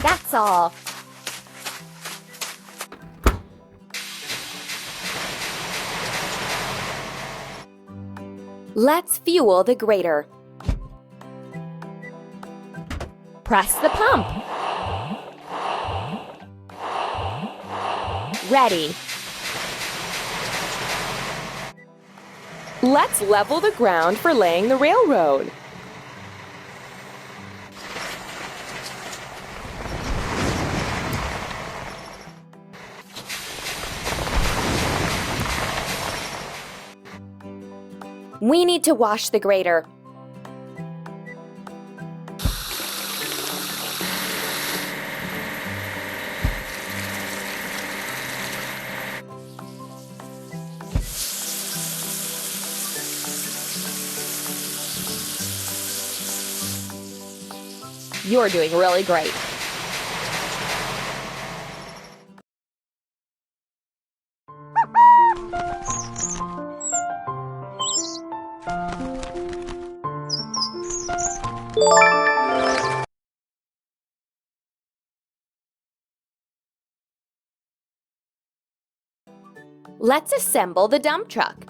That's all. Let's fuel the grater. Press the pump. Ready. Let's level the ground for laying the railroad. We need to wash the grater. You're doing really great. Let's assemble the dump truck.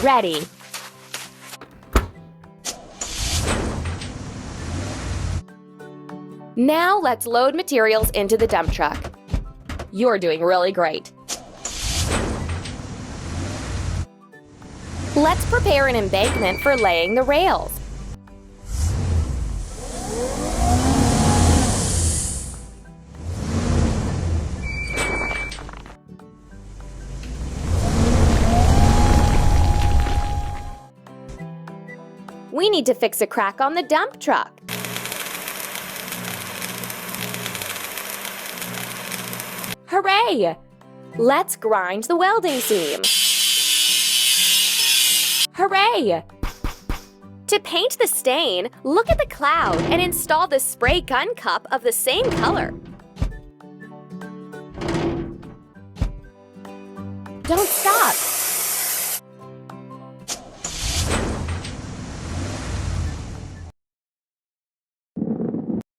Ready. Now let's load materials into the dump truck. You're doing really great. Let's prepare an embankment for laying the rails. We need to fix a crack on the dump truck. Hooray! Let's grind the welding seam. Hooray! To paint the stain, look at the cloud and install the spray gun cup of the same color. Don't stop!